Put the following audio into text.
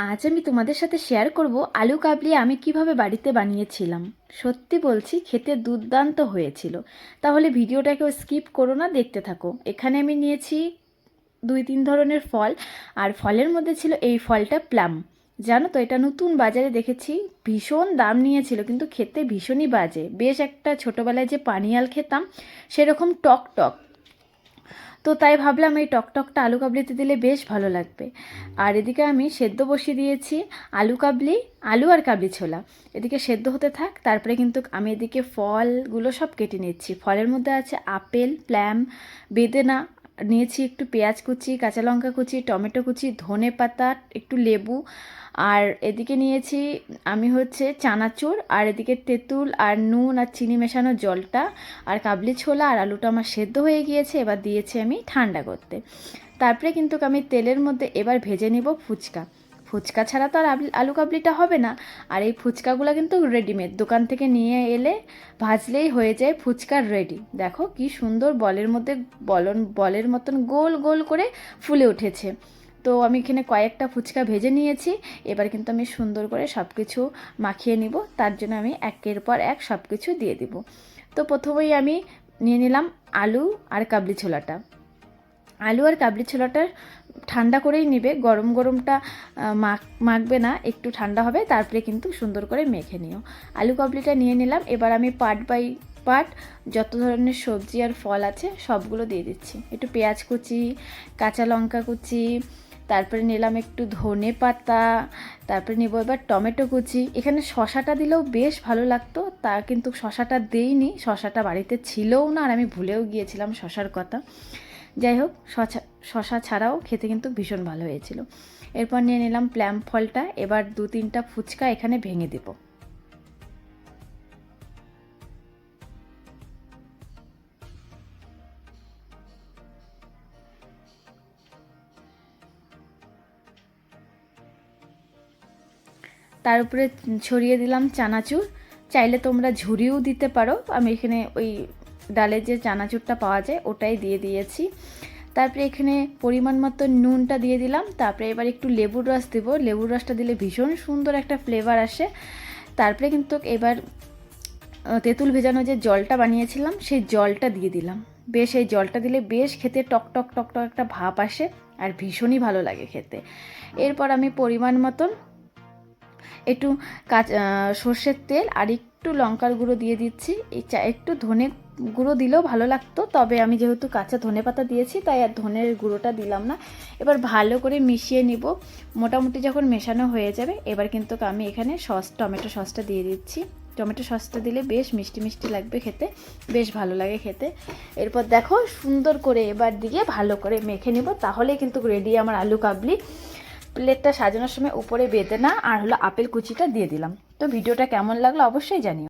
আজ আমি তোমাদের সাথে শেয়ার করব আলু কাবলি আমি কিভাবে বাড়িতে বানিয়েছিলাম। সত্যি বলছি, খেতে দুর্দান্ত হয়েছিল। তাহলে ভিডিওটাকেও স্কিপ করো না, দেখতে থাকো। এখানে আমি নিয়েছি 2-3 ধরনের ফল, আর ফলের মধ্যে ছিল এই ফলটা প্লাম। জানো তো, এটা নতুন বাজারে দেখেছি, ভীষণ দাম নিয়েছিল, কিন্তু খেতে ভীষণই বাজে। বেশ একটা ছোটোবেলায় যে পানিয়াল খেতাম সেরকম টক টক। তো তাই ভাবলাম এই টকটকটা আলু কাবলিতে দিলে বেশ ভালো লাগবে। আর এদিকে আমি সেদ্ধ বসিয়ে দিয়েছি আলু কাবলি, আলু আর কাবলি ছোলা। এদিকে সেদ্ধ হতে থাক, তারপরে কিন্তু আমি এদিকে ফলগুলো সব কেটে নিচ্ছি। ফলের মধ্যে আছে আপেল, প্ল্যাম, বেদেনা, নিয়েছি একটু পেঁয়াজ কুচি, কাঁচা লঙ্কা কুচি, টমেটো কুচি, ধনে পাতা, একটু লেবু। আর এদিকে নিয়েছি আমি চানাচুর, আর এদিকে তেঁতুল আর নুন আর চিনি মেশানো জলটা, আর কাবলি ছোলা আর আলুটা আমার সেদ্ধ হয়ে গিয়েছে। এবার দিয়েছি আমি ঠান্ডা করতে। তারপরে কিন্তু আমি তেলের মধ্যে এবার ভেজে নিব ফুচকা। ফুচকা ছাড়া তো আর আলু কাবলিটা হবে না। আর এই ফুচকাগুলো কিন্তু রেডিমেড, দোকান থেকে নিয়ে এলে ভাজলেই হয়ে যায় ফুচকা রেডি। দেখো কি সুন্দর বলের মধ্যে বলের মতন গোল গোল করে ফুলে উঠেছে। তো আমি এখানে কয়েকটা ফুচকা ভেজে নিয়েছি। এবার কিন্তু আমি সুন্দর করে সব কিছু মাখিয়ে নিব। তার জন্য আমি একের পর এক সব কিছু দিয়ে দিব। তো প্রথমেই আমি নিয়ে নিলাম আলু আর কাবলি ছোলাটা। আলু আর কাবলি ছোলাটা ঠান্ডা করেই নেবে, গরম গরমটা মাখবে না, একটু ঠান্ডা হবে তারপরে কিন্তু সুন্দর করে মেখে নিও। আলু কাবলিটা নিয়ে নিলাম। এবার আমি পার্ট বাই পার্ট যত ধরনের সবজি আর ফল আছে সবগুলো দিয়ে দিচ্ছি। একটু পেঁয়াজ কুচি, কাঁচা লঙ্কা কুচি, তারপরে নিলাম একটু ধনে পাতা, তারপরে নেবো এবার টমেটো কুচি। এখানে শশাটা দিলেও বেশ ভালো লাগতো, তা কিন্তু শশাটা দেইনি, শশাটা বাড়িতে ছিলও না, আর আমি ভুলেও গিয়েছিলাম শশার কথা। যাই হোক, শশা ছাড়াও খেতে কিন্তু ভীষণ ভালো হয়েছিল। এরপর নিয়ে নিলাম প্ল্যাম ফলটা। এবার 2-3টা ফুচকা এখানে ভেঙে দেব। তার উপরে ছড়িয়ে দিলাম চানাচুর। চাইলে তোমরা ঝুরিও দিতে পারো, আমি এখানে ওই ডালের যে চানাচুরটা পাওয়া যায় ওটাই দিয়ে দিয়েছি। তারপরে এখানে পরিমাণ মতো নুনটা দিয়ে দিলাম। তারপরে এবার একটু লেবুর রস দেবো, লেবুর রসটা দিলে ভীষণ সুন্দর একটা ফ্লেভার আসে। তারপরে কিন্তু এবার তেঁতুল ভেজানো যে জলটা বানিয়েছিলাম সেই জলটা দিয়ে দিলাম। বেশ এই জলটা দিলে বেশ খেতে টক টক টক টক একটা ভাপ আসে, আর ভীষণই ভালো লাগে খেতে। এরপর আমি পরিমাণ মতন একটু সর্ষের তেল আর একটু লঙ্কার গুঁড়ো দিয়ে দিচ্ছি। একটু ধনে গুঁড়ো দিলেও ভালো লাগতো, তবে আমি যেহেতু কাঁচা ধনে পাতা দিয়েছি তাই আর ধনের গুঁড়োটা দিলাম না। এবার ভালো করে মিশিয়ে নিব। মোটামুটি যখন মেশানো হয়ে যাবে এবার কিন্তু আমি এখানে টমেটো সসটা দিয়ে দিচ্ছি। টমেটো সসটা দিলে বেশ মিষ্টি মিষ্টি লাগবে খেতে, বেশ ভালো লাগে খেতে। এরপর দেখো সুন্দর করে এবার দিয়ে ভালো করে মেখে নেব, তাহলেই কিন্তু রেডি আমার আলু কাবলি। প্লেটটা সাজানোর সময় উপরে বেদানা আর আপেল কুচিটা দিয়ে দিলাম। তো ভিডিওটা কেমন লাগলো অবশ্যই জানিও।